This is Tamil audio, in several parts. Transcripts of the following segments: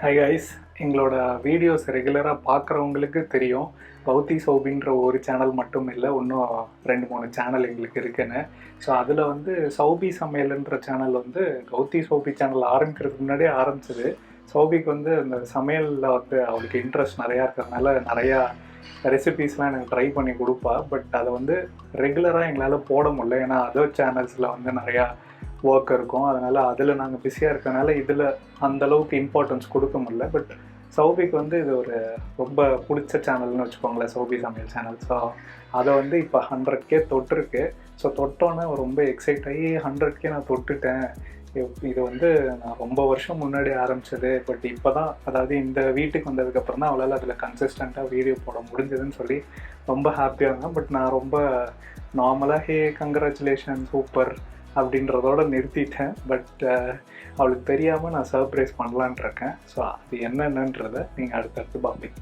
ஹாய் கைஸ், எங்களோட வீடியோஸ் ரெகுலராக பார்க்குறவங்களுக்கு தெரியும். கௌதி சௌபின்ற ஒரு சேனல் மட்டும் இல்லை, இன்னும் 2-3 சேனல் எங்களுக்கு இருக்குன்னு. ஸோ அதில் வந்து சௌபி சமையல்ன்ற சேனல் வந்து கௌதி சௌபி சேனல் ஆரம்பிக்கிறதுக்கு முன்னாடியே ஆரம்பிச்சது. சௌபிக்கு வந்து அந்த சமையலில் வந்து அவளுக்கு இன்ட்ரெஸ்ட் நிறையா இருக்கிறதுனால நிறையா ரெசிபீஸ்லாம் எனக்கு ட்ரை பண்ணி கொடுப்பா. பட் அதை வந்து ரெகுலராக எங்களால் போட முடியல, ஏன்னா அதர் சேனல்ஸில் வந்து நிறையா ஒர்க் இருக்கும். அதனால் அதில் நாங்கள் பிஸியாக இருக்கனால இதில் அந்தளவுக்கு இம்பார்ட்டன்ஸ் கொடுக்க முடியல. பட் சௌபிக்கு வந்து இது ஒரு ரொம்ப பிடிச்ச சேனல்னு வச்சுக்கோங்களேன், சௌபி சமையல் சேனல். ஸோ அதை வந்து இப்போ 100K தொட்டிருக்கு. ஸோ தொட்டோன்னே ரொம்ப எக்ஸைட் ஆகி 100K நான் தொட்டுட்டேன். இது வந்து நான் ரொம்ப வருஷம் முன்னாடி ஆரம்பித்தது. பட் இப்போ தான், அதாவது இந்த வீட்டுக்கு வந்ததுக்கப்புறம் தான் அவளால் அதில் கன்சிஸ்டண்ட்டாக வீடியோ போட முடிஞ்சதுன்னு சொல்லி ரொம்ப ஹாப்பியாக இருந்தேன். பட் நான் ரொம்ப நார்மலாக ஹே கங்க்ராச்சுலேஷன் சூப்பர் அப்படின்றதோட நிறுத்திட்டேன். பட் அவளுக்கு தெரியாமல் நான் சர்ப்ரைஸ் பண்ணலான் இருக்கேன். ஸோ அது என்னென்னன்றதை நீங்கள் அடுத்தடுத்து பார்ப்பீங்க.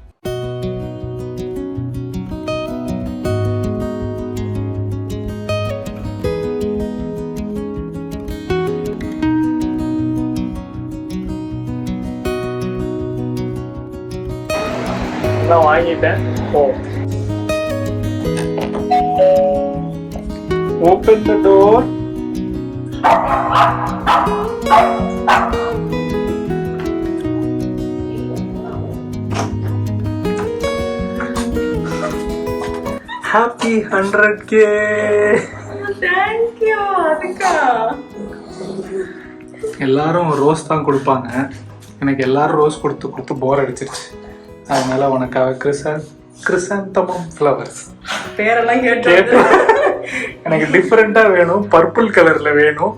நான் வாங்கிட்டேன். Open the door. Happy 100K. Thank you. அதுக்கா எல்லாரும் ரோஸ் தான் கொடுப்பாங்க. எனக்கு எல்லாரும் ரோஸ் கொடுத்து கொடுத்து போர் அடிச்சிருச்சு. அதனால உனக்காக கிறிசாந்தமம் ஃப்ளவர்ஸ் பேரெல்லாம் கேட்டு எனக்கு டிஃப்ரெண்டா வேணும், பர்பிள் கலர்ல வேணும்.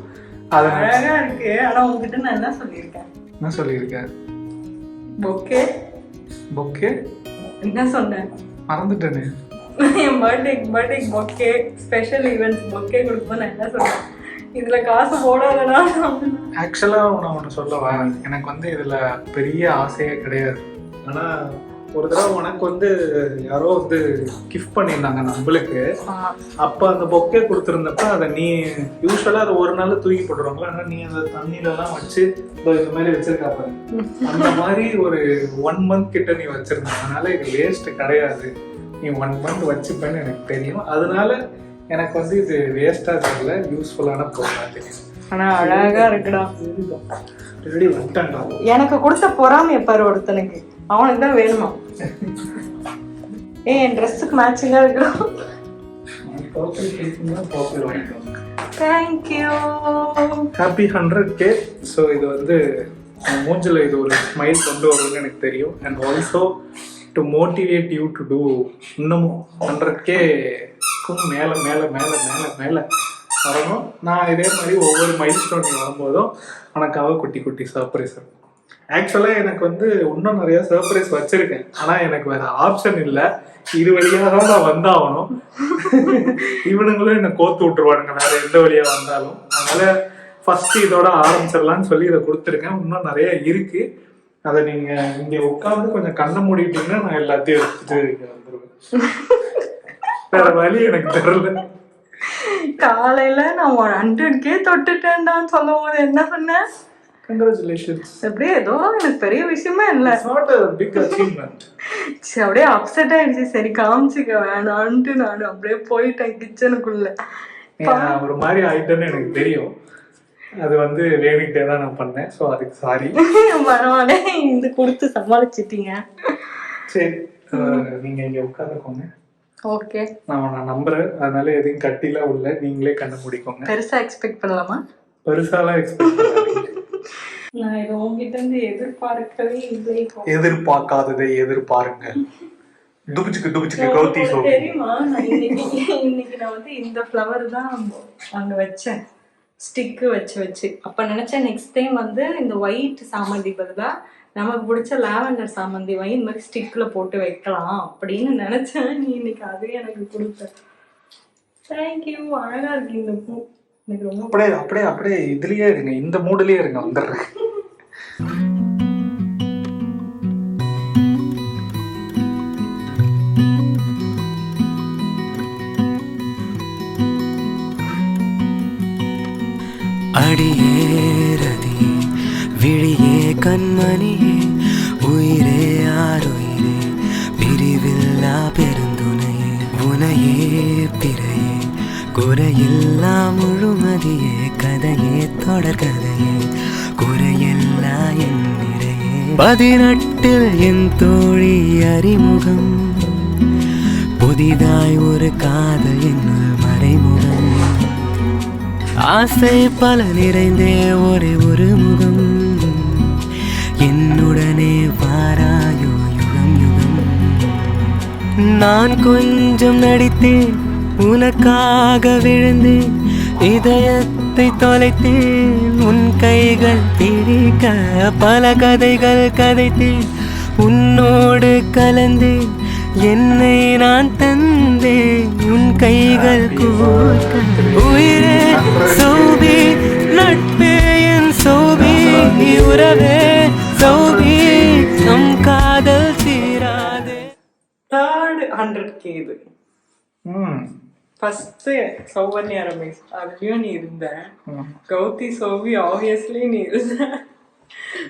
அது அழகா இருக்கு. ஆனா உங்ககிட்ட நான் என்ன சொல்லியிருக்கேன்? என்ன சொல்லியிருக்கேன்? பொக்கே. பொக்கே என்ன சொன்னேன்? மறந்துட்டேனே. என் birthday bouquet, special events bouquet கொடுக்கும்போது நான் என்ன சொன்னேன்? இதுல காசு போடாதடா. ஆக்சுவலா நான் ஒன்று சொல்லவா, எனக்கு வந்து இதுல பெரிய ஆசையே கிடையாது. ஆனா ஒரு தடவை உனக்கு வந்து யாரோ வந்து கிஃப்ட் பண்ணியிருந்தாங்க நம்மளுக்கு. அப்போ அந்த பொக்கே கொடுத்துருந்தப்ப அதை நீ யூஸ்வலாக அதை ஒரு நாள் தூக்கி போட்டுருவாங்களா, ஆனால் நீ அந்த தண்ணியிலலாம் வச்சு இந்த மாதிரி வச்சிருக்காப்ப, அந்த மாதிரி ஒரு 1 month கிட்ட நீ வச்சிருந்த. அதனால இது வேஸ்ட் கிடையாது, நீ 1 month வச்சுப்பேன்னு எனக்கு தெரியும். அதனால எனக்கு வந்து இது வேஸ்டா தெரியல, யூஸ்ஃபுல்லான பொருளா தெரியும். ஆனா அழகா இருக்குடா. ரெடி வந்துட்டேன்டா. எனக்கு கொடுத்த பொறாமை பாரு ஒருத்தனுக்கு, அவனுக்கு தான் வேணுமா? என் ட்ரெஸ்ஸுக்கு மேட்சிங்கா இருக்கிறோம். தேங்க்யூ. Happy 100K. ஸோ இது வந்து மூஞ்சில் இது ஒரு ஸ்மைல் கொண்டு வரும்னு எனக்கு தெரியும். And also to motivate you to do இன்னமும் 100Kக்கும் மேலே மேலே மேலே மேலே மேலே வரணும். நான் இதே மாதிரி ஒவ்வொரு மைல் ஸ்டோன் வரும்போதும் உனக்காக குட்டி குட்டி சர்ப்ரைஸ் இருக்கும். ஆக்சுவலாக எனக்கு வந்து இன்னும் நிறைய சர்ப்ரைஸ் வச்சிருக்கேன், ஆனால் எனக்கு வேற ஆப்ஷன் இல்லை. இது வழியாக தான் நான் வந்தாகணும். இவனுங்களும் என்னை கோத்து விட்டுருவானுங்க வேற எந்த வழியாக வந்தாலும். அதனால ஃபர்ஸ்ட் இதோட ஆரம்பிச்சிடலான்னு சொல்லி இதை கொடுத்துருக்கேன். இன்னும் நிறைய இருக்கு. அதை நீங்கள் இங்கே உட்காந்து கொஞ்சம் கண்ணை மூடிட்டீங்கன்னா நான் எல்லாத்தையும் எடுத்துட்டு இங்கே வந்துடுவேன். வேற வழி எனக்கு தெரியல. காலையில நான் 100K தொட்டுட்டேன்டான்னு சொல்லும் போது என்ன சொன்னேன்? Congratulations. அப்படியே ஏதோ எனக்கு பெரிய விஷயமே இல்ல. It's not a big achievement. அப்படியே அப்செட் ஆயிடுச்சு. சரி காமிச்சிக்க வேணான்ட்டு நான் அப்படியே போயிட்டேன் கிச்சனுக்குள்ள. ஒரு மாதிரி ஆயிட்டேன்னு எனக்கு தெரியும். அது வந்து வேணுக்கிட்டே தான் நான் பண்ணேன். ஸோ அதுக்கு சாரி. பரவாயில்ல, இது கொடுத்து சமாளிச்சிட்டீங்க. சரி, நீங்க இங்க உட்காந்துக்கோங்க. ஓகே, நான் நம்புறேன். அதனால எதையும் கட்டிலாம் உள்ள, நீங்களே கண்ண முடிக்கோங்க. பெருசா எக்ஸ்பெக்ட் பண்ணலாமா? பெருசாலாம் எக்ஸ்பெக்ட் பண்ணாதீங்க. நான் இது உங்ககிட்ட இருந்து எதிர்பார்க்கவே இல்லை. எதிர்பார்க்காததை எதிர்பாருங்க. துபிச்சுக்கு கௌதி சௌபி. தெரியுமா, நான் இன்னைக்கு நான் வந்து இந்த ஃப்ளவர் தான் அங்க வச்சேன், ஸ்டிக்கு வச்சு. அப்ப நினைச்சேன் நெக்ஸ்ட் டைம் வந்து இந்த ஒயிட் சாமந்தி பதிலா நமக்கு பிடிச்ச லாவெண்டர் சாமந்தி வாங்கி இந்த மாதிரி ஸ்டிக்ல போட்டு வைக்கலாம் அப்படின்னு நினைச்சேன். நீ இன்னைக்கு அதுவே எனக்கு கொடுத்த. தேங்க்யூ. அழகா இருக்கு இந்த பூ. எனக்கு ரொம்ப அப்படியே இதுலயே இருங்க, இந்த மூடுலயே இருங்க, வந்துடுறேன். அடியே ரதி விழியே கண்மணியே உயிரே ஆருயிரே பிரிவில்லா பெருந்துணையே உனையே பிறையே குறையில்லா முழுமதியே கதையே தொடர்கதையே குறையில்லா என் நிறையே 18 என் தோழி அறிமுகம் புதிதாய் ஒரு காதல் என்னுள் மறைமுகம் ஆசை பல நிறைந்தே ஒரே ஒரு முகம் என்னுடனே வாராயோ யுகம் யுகம் நான் கொஞ்சம் நடித்தேன் உனக்காக விழுந்தேன் இதயத்தை தொலைத்தேன் உன் கைகள் திரிக்க பல கதைகள் கதைத்தேன் உன்னோடு கலந்தேன் என்னை நான் தந்தேன் உன் கைகள் கோர்க்க உயிரே சோபி நட்பே என் சோபி உறவே சோபி நம் காதல் தீராதே. தேர்ட் 100K இது. ம் ஃபர்ஸ்ட் சௌவன்யா ரமேஷ் அதுலயும் நீ இருந்த, கௌதி சோபி ஆப்வியஸ்லி நீ இருந்த,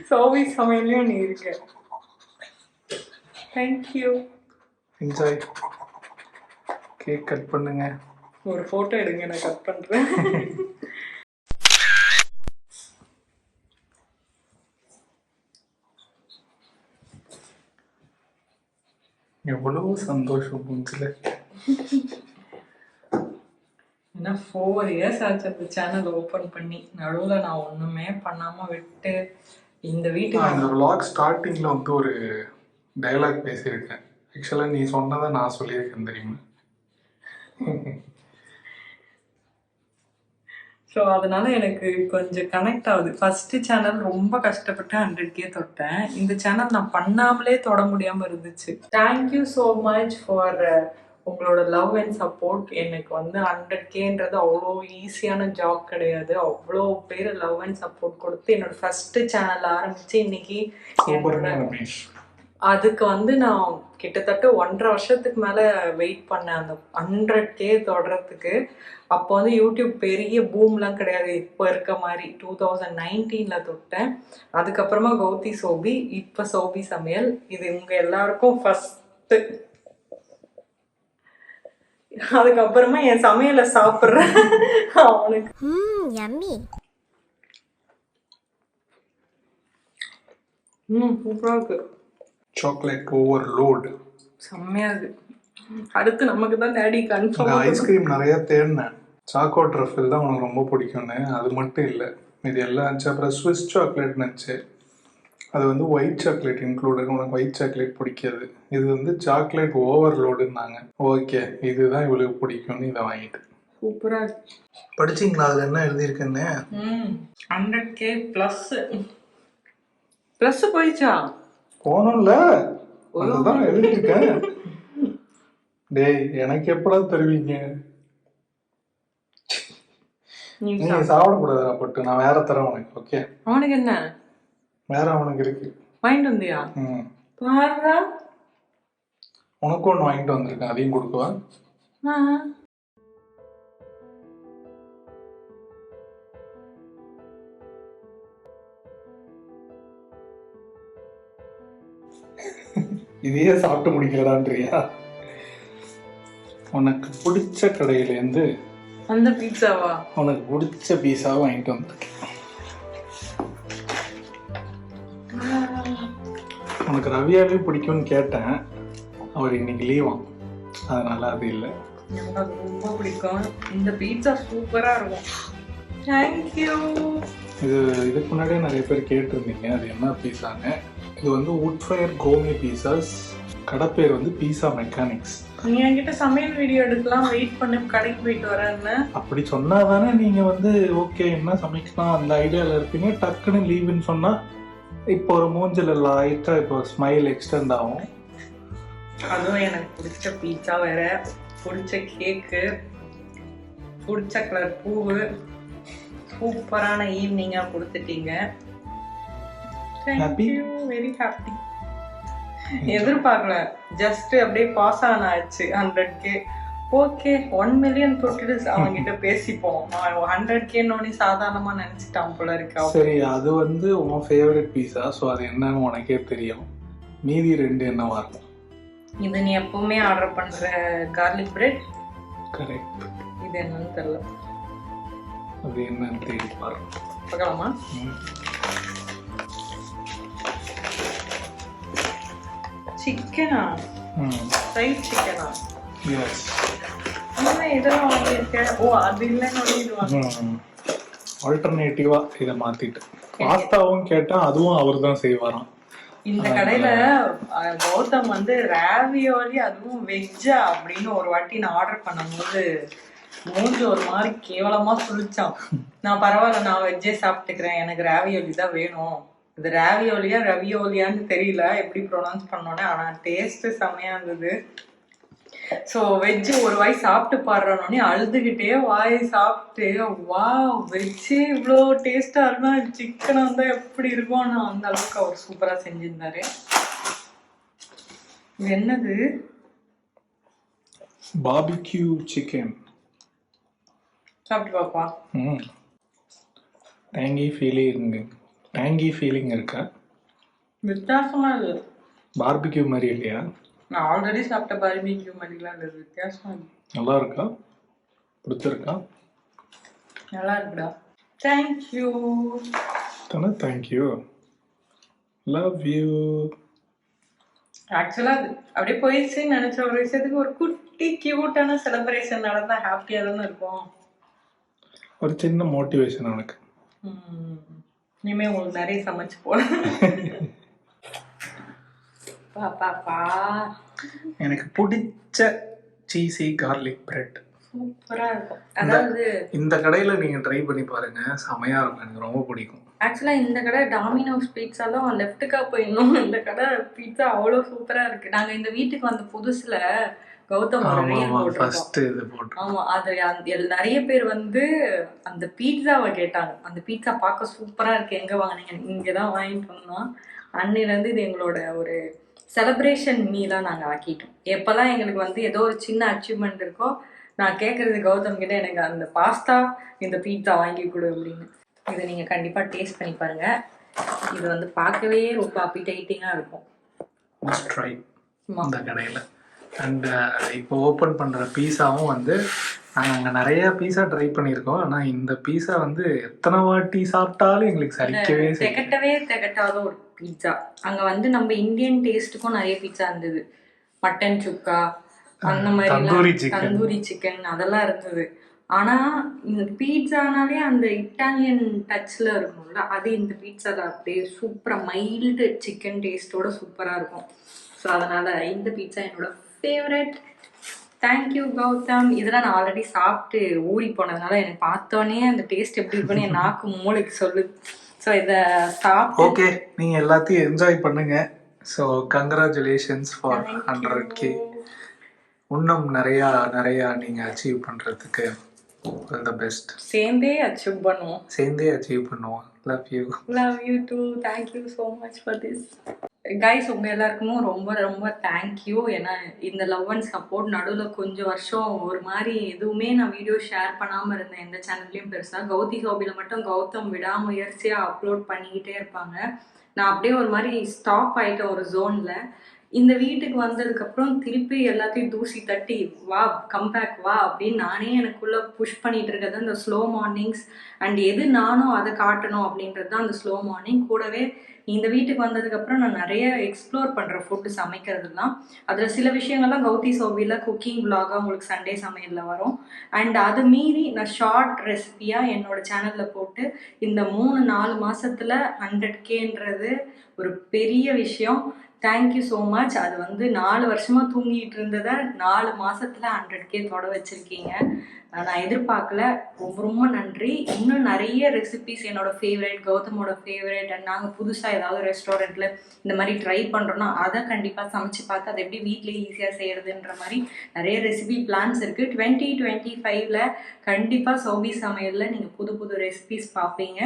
சோபி சமையலையும் நீ இருக்க. தேங்க்யூ. என்ஜாய். கேக் கட் பண்ணுங்க. ஒரு போட்டோ எடுங்க, நான் கட் பண்றேன். எவ்வளவு சந்தோஷம் மூஞ்சில. ஏன்னா 4 years ஆச்சு அந்த சேனல் ஓப்பன் பண்ணி. நடுவில் நான் ஒண்ணுமே பண்ணாம விட்டு இந்த வீட்டுக்கு இந்த vlog ஸ்டார்டிங்ல வந்து ஒரு டயலாக் பேசியிருக்கேன். ஆக்சுவலா நீ சொன்னதை நான் சொல்லியிருக்கேன் தெரியுமா? ஸோ அதனால எனக்கு கொஞ்சம் கனெக்ட் ஆகுது. ஃபர்ஸ்ட் சேனல் ரொம்ப கஷ்டப்பட்டு 100K தொட்டேன். இந்த சேனல் நான் பண்ணாமலே தொட முடியாம இருந்துச்சு. தேங்க்யூ ஸோ மச் ஃபார் உங்களோட லவ் அண்ட் சப்போர்ட். எனக்கு வந்து 100Kன்றது அவ்வளோ ஈஸியான ஜாப் கிடையாது. அவ்வளோ பேர் லவ் அண்ட் சப்போர்ட் கொடுத்து என்னோட ஃபர்ஸ்ட் சேனல் ஆரம்பிச்சு இன்னைக்கு அதுக்கு வந்து நான் கிட்டத்தட்ட 1.5 வருஷத்துக்கு மேலே வெயிட் பண்ணேன் அந்த 100K தொடுறதுக்கு. அப்போ வந்து யூடியூப் பெரிய பூம்லாம் கிடையாது, இப்போ இருக்க மாதிரி. 2019 தொட்டேன். அதுக்கப்புறமா கௌதி சோபி, இப்போ சோபி சமையல். இது உங்கள் எல்லாருக்கும் ஃபஸ்ட்டு. அதுக்கப்புறமா என் சமையலை சாப்பிட்றேன் அவனுக்கு. சூப்பராக இருக்கு. Chocolate overload. செம்மையா இருக்கு. அடுத்து நமக்கு தான் டேடி கன்ஃபார்ம். ஐஸ்கிரீம் நிறைய தேடினேன். சாக்கோ ட்ரஃபில் தான் உனக்கு ரொம்ப பிடிக்கும்னு. அது மட்டும் இல்லை, இது எல்லாம் இருந்துச்சு. அப்புறம் ஸ்விஸ் சாக்லேட் இருந்துச்சு, அது வந்து ஒயிட் சாக்லேட் இன்க்ளூடட். உனக்கு ஒயிட் சாக்லேட் பிடிக்காது. இது வந்து சாக்லேட் ஓவர்லோடுன்னாங்க. ஓகே, இதுதான் இவளுக்கு பிடிக்கும்னு இதை வாங்கிட்டு. சூப்பரா இருக்கு. படிச்சிங்களா அதில் என்ன எழுதியிருக்குன்னு? 100K ப்ளஸ் ப்ளஸ் போயிடுச்சா? போனோம்ல, அதுதான் எழுதியிருக்கேன். டேய், எனக்கு எப்படா தருவீங்க? நீங்க சாப்பிடக்கூடாது பட்டு, நான் வேற தரேன் உனக்கு. ஓகே, அவனுக்கு என்ன வேற அவனுக்கு இருக்கு. வாங்கிட்டு வந்தியா? பாருடா, உனக்கு ஒன்று வாங்கிட்டு வந்திருக்கேன், அதையும் கொடுக்குவா. இதையே சாப்பிட்டு முடிக்கலான்றியா? உனக்கு பிடிச்ச கடையிலேருந்து அந்த பீட்சாவா? உனக்கு பிடிச்ச பீஸாவை வாங்கிட்டு வந்திருக்கேன். உனக்கு ரவியாவே பிடிக்கும்னு கேட்டேன், அவர் இன்னைக்கு லீவான், அதனால அது இல்லை. எனக்கு ரொம்ப பிடிக்கும். இந்த பீட்சா சூப்பரா இருக்கும். தேங்க்யூ. இதுக்கு முன்னாடியே நிறைய பேர் கேட்டிருந்தீங்க அது என்ன பீஸான்னு. இது வந்து வுட் ஃபயர் கோமே பீஸாஸ். கடை பேர் வந்து பீஸா மெக்கானிக்ஸ். நீ என்கிட்ட சமையல் வீடியோ எடுக்கலாம், வெயிட் பண்ணி கடைக்கு போயிட்டு வரேன்னு அப்படி சொன்னா தானே நீங்க வந்து ஓகே என்ன சமைக்கலாம் அந்த ஐடியாவில் இருப்பீங்க. டக்குன்னு லீவுன்னு சொன்னா இப்போ ஒரு மூஞ்சில் லைட்டாக இப்போ ஸ்மைல் எக்ஸ்டெண்ட் ஆகும். அதுவும் எனக்கு பிடிச்ச பீட்சா வேற, பிடிச்ச கேக்கு, பிடிச்ச கலர் பூவு, சூப்பரான ஈவினிங்காக கொடுத்துட்டீங்க. Thank you, very happy. எதிர்பார்க்கல, ஜஸ்ட் அப்படியே பாஸ் ஆனாச்சு 100K. ஓகே, 1 மில்லியன் தொட்டுட்டு அவங்கிட்ட பேசிப்போம். 100K சாதாரணமா நினைச்சிட்டான் போல இருக்கா. சரி, அது வந்து உன் ஃபேவரட் பீஸா, ஸோ அது என்னன்னு உனக்கே தெரியும். மீதி 2 என்னவா இருக்கும்? இது நீ எப்பவுமே ஆர்டர் பண்ற கார்லிக் பிரெட். கரெக்ட். இது என்னன்னு தெரியல. அது என்னன்னு தேடி பாருங்க. பார்க்கலாமா? சிக்கனா? ஃப்ரைட் சிக்கனா? எஸ். இதெல்லாம் வாங்கியிருக்கேன். ஓ, அது இல்லைன்னு சொல்லிடுவாங்க. ஆல்டர்னேட்டிவா இதை மாத்திட்டு பாஸ்தாவும் கேட்டா அதுவும் அவர் தான் செய்வாராம். இந்த கடையில கௌதம் வந்து ராவியோலி அதுவும் வெஜ்ஜா அப்படின்னு ஒரு வாட்டி நான் ஆர்டர் பண்ணும்போது மூஞ்சி ஒரு மாதிரி கேவலமா சுழிச்சான். நான் பரவாயில்ல, நான் வெஜ்ஜே சாப்பிட்டுக்கிறேன், எனக்கு ராவியோலி தான் வேணும். இது ராவியோலியா ரவியோலியான்னு தெரியல எப்படி ப்ரொனவுன்ஸ் பண்ணோன்னே, ஆனா டேஸ்ட் செம்மையா இருந்தது. ஸோ வெஜ்ஜு ஒரு வாய் சாப்பிட்டு பாடுறோன்னே அழுதுகிட்டே வாய் சாப்பிட்டு, வா வெஜ்ஜே இவ்வளோ டேஸ்டா இருந்தா சிக்கன் வந்தா எப்படி இருக்கும், நான் அந்த அளவுக்கு அவர் சூப்பரா செஞ்சிருந்தாரு. இது என்னது? Barbecue chicken. சாப்பிட்டு பாப்பா. டேங்கி ஃபீலிங் இருக்கா? வித்தியாசமா இல்லை. பார்பிக்யூ மாதிரி இல்லையா? நான் ஆல்ரெடி சாப்பிட்ட பார்பிக்யூ மாதிரிலாம் இல்லை, வித்தியாசமா இருக்கு. நல்லா இருக்கா? பிடிச்சிருக்கா? நல்லா இருக்குடா. தேங்க்யூ. தானே, தேங்க்யூ, லவ் யூ. ஆக்சுவலா அப்படியே போயிடுச்சுன்னு நினைச்ச ஒரு விஷயத்துக்கு ஒரு குட்டி கியூட்டான செலிப்ரேஷன் நடந்தா ஹாப்பியா தானே இருக்கும். ஒரு சின்ன மோட்டிவேஷன் எனக்கு. இனிமே உங்களுக்கு நிறைய சமைச்சு போறேன். எனக்கு பிடிச்ச சீசி கார்லிக் பிரெட் சூப்பரா இருக்கும். அதாவது இந்த கடையில நீங்க ட்ரை பண்ணி பாருங்க, செமையா இருக்கும், எனக்கு ரொம்ப பிடிக்கும். ஆக்சுவலா இந்த கடை டாமினோஸ் பீட்சா தான் லெஃப்ட்டுக்கா போயிடணும். இந்த கடை பீட்சா அவ்வளோ சூப்பரா இருக்கு. நாங்க இந்த வீட்டுக்கு வந்த புதுசுல கௌதம் போட்டிருக்கோம். ஆமா, அது நிறைய பேர் வந்து அந்த பீட்சாவை கேட்டாங்க. அந்த பீட்சா பார்க்க சூப்பரா இருக்கு, எங்க வாங்கினீங்க? இங்கதான் வாங்கிட்டு வந்தோம். அன்னிலேருந்து இது எங்களோட ஒரு செலிப்ரேஷன் மீலா நாங்கள் ஆக்கிட்டோம். எப்போல்லாம் எங்களுக்கு வந்து ஏதோ ஒரு சின்ன அச்சீவ்மெண்ட் இருக்கோ, நான் கேட்குறது கௌதம் கிட்ட, எனக்கு அந்த பாஸ்தா இந்த பீட்சா வாங்கி கொடு அப்படின்னு. இதை நீங்கள் கண்டிப்பாக டேஸ்ட் பண்ணி பாருங்க. இது வந்து பார்க்கவே ரொம்ப அப்பீடைட்டிங்காக இருக்கும். மஸ்ட் ட்ரை இந்த கடையில். அண்ட் இப்போ ஓப்பன் பண்ணுற பீஸாவும் வந்து நாங்கள் அங்கே நிறைய பீஸா ட்ரை பண்ணியிருக்கோம். ஆனால் இந்த பீஸா வந்து எத்தனை வாட்டி சாப்பிட்டாலும் எங்களுக்கு திகட்டாத ஒரு பீட்சா. அங்கே வந்து நம்ம இந்தியன் டேஸ்ட்டுக்கும் நிறைய பீட்சா இருந்தது. மட்டன் சுக்கா அந்த மாதிரி, தந்தூரி சிக்கன் அதெல்லாம் இருந்தது. ஆனால் இந்த பீட்சானாலே அந்த இட்டாலியன் டச்சில் இருக்கும்ல, அது இந்த பீட்சாவில் அப்படியே சூப்பராக மைல்டு சிக்கன் டேஸ்ட்டோட சூப்பராக இருக்கும். ஸோ அதனால் இந்த பீட்சா என்னோட ஃபேவரட். தேங்க்யூ கௌதம். இதெல்லாம் நான் ஆல்ரெடி சாப்பிட்டு ஊறி போனதுனால எனக்கு பார்த்தோன்னே அந்த டேஸ்ட் எப்படி இருக்குன்னு என் நாக்கு மூளைக்கு சொல்லுது. ஸோ இதை சாப்பிட்டு ஓகே, நீங்கள் எல்லாத்தையும் என்ஜாய் பண்ணுங்க. So congratulations for 100K. இன்னும் நிறையா நீங்கள் அச்சீவ் பண்ணுறதுக்கு ஆல் தி பெஸ்ட். சேர்ந்தே அச்சீவ் பண்ணுவோம். Love you too. Thank you so much for this guys. உங்கள் எல்லாருக்குமே ரொம்ப ரொம்ப தேங்க்யூ. ஏன்னா இந்த லவ் அண்ட் சப்போர்ட் நடுவில் கொஞ்சம் வருஷம் ஒரு மாதிரி எதுவுமே நான் வீடியோ ஷேர் பண்ணாமல் இருந்தேன் எந்த சேனல்லையும் பெருசாக. கௌதி சோபியில் மட்டும் கௌதம் விடாமுயற்சியாக அப்லோட் பண்ணிக்கிட்டே இருப்பாங்க. நான் அப்படியே ஒரு மாதிரி ஸ்டாப் ஆகிட்டேன் ஒரு ஜோனில். இந்த வீட்டுக்கு வந்ததுக்கப்புறம் திருப்பி எல்லாத்தையும் தூசி தட்டி வா கம்பேக் வா அப்படின்னு நானே எனக்குள்ளே புஷ் பண்ணிகிட்டு இருக்கிறது அந்த ஸ்லோ மார்னிங்ஸ். அண்ட் எது நானும் அதை காட்டணும் அப்படின்றது தான் அந்த ஸ்லோ மார்னிங். கூடவே இந்த வீட்டுக்கு வந்ததுக்கப்புறம் நான் நிறைய எக்ஸ்ப்ளோர் பண்ணுறேன் ஃபுட்டு சமைக்கிறதுலாம். அதில் சில விஷயங்கள்லாம் கௌதி சோபியில் குக்கிங் விலாகாக உங்களுக்கு சண்டே சமையலில் வரும். அண்ட் அது மீறி நான் ஷார்ட் ரெசிபியாக என்னோடய சேனலில் போட்டு இந்த 3-4 மாதத்தில் 100Kன்றது ஒரு பெரிய விஷயம். Thank you so much. அது வந்து 4 வருஷமாக தூங்கிட்டு இருந்ததை 4 மாதத்தில் 100K தொட வச்சுருக்கீங்க. நான் எதிர்பார்க்கல. ரொம்ப ரொம்ப நன்றி. இன்னும் நிறைய ரெசிபிஸ் என்னோடய ஃபேவரட், கௌதமோட ஃபேவரட், அண்ட் நாங்கள் புதுசாக ஏதாவது ரெஸ்டாரண்ட்டில் இந்த மாதிரி ட்ரை பண்ணுறோன்னா அதை கண்டிப்பாக சமைச்சு பார்த்து அதை எப்படி வீட்டிலே ஈஸியாக செய்கிறதுன்ற மாதிரி நிறைய ரெசிபி பிளான்ஸ் இருக்குது. 2025ல் கண்டிப்பாக சோபி சமையலில் நீங்கள் புது புது ரெசிபிஸ் பார்ப்பீங்க.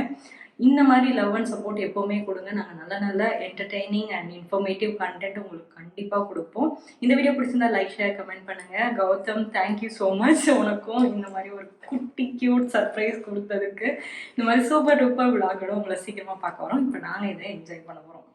இந்த மாதிரி லவ் அண்ட் சப்போர்ட் எப்போவுமே கொடுங்க. நாங்கள் நல்ல நல்ல என்டர்டெய்னிங் அண்ட் இன்ஃபர்மேட்டிவ் கண்டென்ட் உங்களுக்கு கண்டிப்பாக கொடுப்போம். இந்த வீடியோ பிடிச்சிருந்தா லைக், ஷேர், கமெண்ட் பண்ணுங்கள். Gautham thank you so much. உனக்கும் இந்த மாதிரி ஒரு குட்டி க்யூட் சர்ப்ரைஸ் கொடுத்ததுக்கு. இந்த மாதிரி சூப்பர் டூப்பர் விளாகோட உங்களை சீக்கிரமாக பார்க்க வரோம். இப்போ நாங்கள் இதை என்ஜாய் பண்ண போகிறோம்.